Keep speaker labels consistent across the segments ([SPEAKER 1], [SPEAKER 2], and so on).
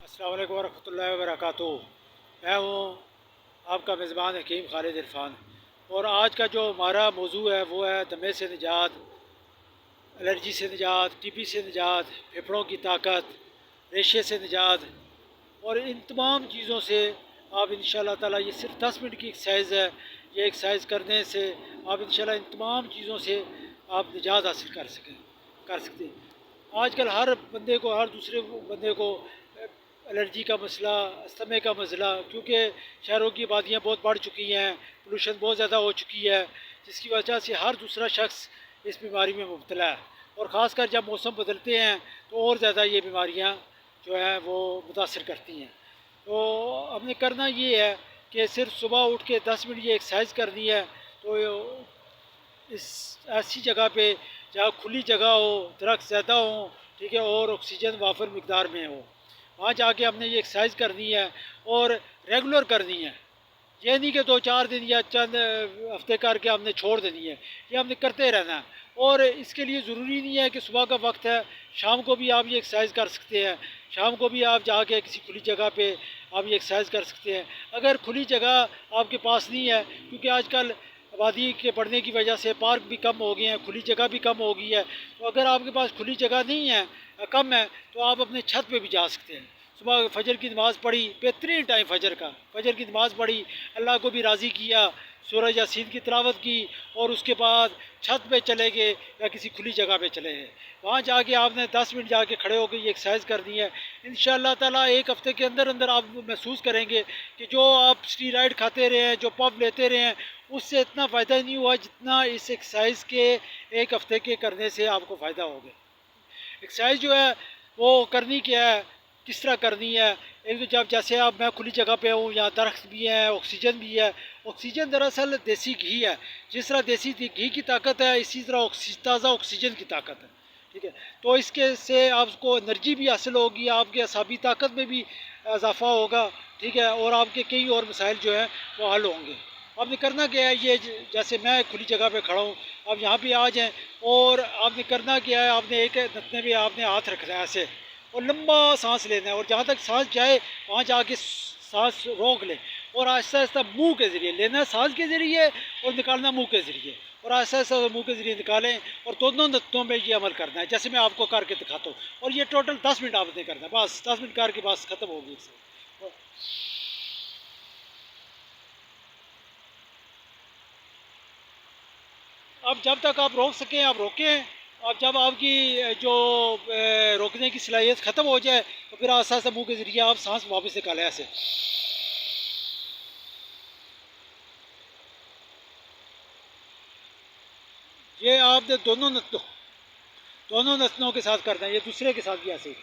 [SPEAKER 1] अस्सलाम वालेकुम वरहमतुल्लाहि वबरकातुहू। मैं हूँ आपका मेज़बान हकीम खालिद इरफान। और आज का जो हमारा मौजू है वो है दमे से निजात, एलर्जी से निजात, टीबी से निजात, फेफड़ों की ताकत, रेशे से निजात। और इन तमाम चीज़ों से आप इंशाअल्लाह ताला, ये सिर्फ 10 मिनट की एक्सरसाइज है। ये एक्सरसाइज करने से आप इंशाअल्लाह इन तमाम चीज़ों से आप निजात हासिल कर सकते हैं। आजकल हर बंदे को, हर दूसरे बंदे को एलर्जी का मसला, अस्थमे का मसला, क्योंकि शहरों की आबादियाँ बहुत बढ़ चुकी हैं, पोल्यूशन बहुत ज़्यादा हो चुकी है, जिसकी वजह से हर दूसरा शख्स इस बीमारी में मुब्तला है। और ख़ासकर जब मौसम बदलते हैं तो और ज़्यादा ये बीमारियाँ जो हैं वो मुतासर करती हैं। तो हमने करना ये है कि सिर्फ सुबह उठ के 10 मिनट ये एक्सरसाइज करनी है। तो इस ऐसी जगह पे जहाँ खुली जगह हो, दरख्त ज़्यादा हो, ठीक है, और ऑक्सीजन वाफर मकदार में हो, वहाँ जाके हमने ये एक्सरसाइज करनी है और रेगुलर करनी है। ये नहीं कि 2-4 दिन या चंद हफ्ते करके हमने छोड़ देनी है, ये हमने करते रहना है। और इसके लिए ज़रूरी नहीं है कि सुबह का वक्त है, शाम को भी आप ये एक्सरसाइज कर सकते हैं। शाम को भी आप जाके किसी खुली जगह पे आप ये एक्सरसाइज कर सकते हैं। अगर खुली जगह आपके पास नहीं है, क्योंकि आजकल आबादी के बढ़ने की वजह से पार्क भी कम हो गए हैं, खुली जगह भी कम हो गई है, तो अगर आपके पास खुली जगह नहीं है, कम है, तो आप अपने छत पे भी जा सकते हैं। सुबह फजर की नमाज़ पढ़ी, बेहतरीन टाइम फजर की नमाज़ पढ़ी, अल्लाह को भी राज़ी किया, सूरज यासीन की तिलावत की, और उसके बाद छत पे चले गए या किसी खुली जगह पे चले गए। वहाँ जाके आपने 10 मिनट जाके खड़े होकर ये एक्सरसाइज करनी है। इंशाअल्लाह ताला एक हफ़्ते के अंदर अंदर आप महसूस करेंगे कि जो आप स्टीरॉइड खाते रहे हैं, जो पफ लेते रहे हैं, उससे इतना फ़ायदा नहीं हुआ जितना इस एक्सरसाइज के एक हफ़्ते के करने से आपको फ़ायदा हो गया। एक्सरसाइज जो है वो करनी क्या है, किस तरह करनी है। एक तो जब जैसे अब मैं खुली जगह पे हूँ, यहाँ दरख्त भी हैं, ऑक्सीजन भी है। ऑक्सीजन दरअसल देसी घी है। जिस तरह देसी घी की ताकत है, इसी तरह ताज़ा ऑक्सीजन की ताकत है, ठीक है। तो इसके से आपको एनर्जी भी हासिल होगी, आपके असाबी ताकत में भी इजाफा होगा, ठीक है, और आपके कई और मसाइल जो हैं वो हल होंगे। आपने करना क्या है, ये जैसे मैं खुली जगह पे खड़ा हूँ, आप यहाँ पे आ जाएं, और आपने करना क्या है, आपने एक नतने पे आपने हाथ रखना है ऐसे, और लंबा सांस लेना है, और जहाँ तक सांस जाए वहाँ जाके सांस रोक लें, और आहिस्ता आहिस्ता मुंह के ज़रिए लेना है, सांस के ज़रिए, और निकालना मुंह के ज़रिए, और आहिस्ता आहिस्ता मुंह के ज़रिए निकालें, और दोनों नतनों में ये अमल करना है जैसे मैं आपको करके दिखाता हूँ। और ये टोटल 10 मिनट आपने करना है, बस 10 मिनट करके बस ख़त्म होगी। अब जब तक आप रोक सकें आप रोकें। अब जब आपकी जो रोकने की सलाहियत ख़त्म हो जाए तो फिर आस्ता आस्ता मुँह के ज़रिए आप सांस वापस निकालें ऐसे। ये आपने दोनों नथनों के साथ करना है, ये दूसरे के साथ भी ऐसे ही।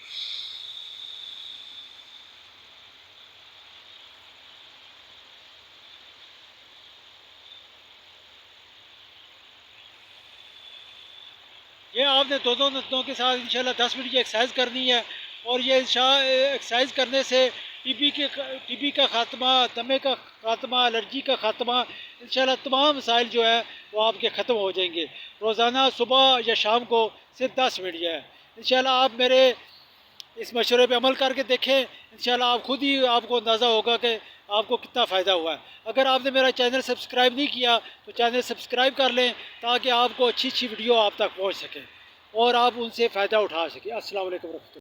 [SPEAKER 1] ये आपने दोनों नथनों के साथ इंशाल्लाह 10 मिनट की एक्सरसाइज करनी है। और ये एक्सरसाइज करने से टीबी का ख़ात्मा, दमे का ख़ात्मा, एलर्जी का ख़ात्मा, इंशाल्लाह तमाम मसाइल जो है वो आपके ख़त्म हो जाएंगे। रोज़ाना सुबह या शाम को सिर्फ 10 मिनट जो है, इंशाल्लाह आप मेरे इस मशवरे पे अमल करके देखें। इंशाल्लाह आप खुद ही आपको अंदाज़ा होगा कि आपको कितना फ़ायदा हुआ है। अगर आपने मेरा चैनल सब्सक्राइब नहीं किया तो चैनल सब्सक्राइब कर लें, ताकि आपको अच्छी अच्छी वीडियो आप तक पहुँच सके और आप उनसे फ़ायदा उठा सकें। अस्सलाम वालेकुम।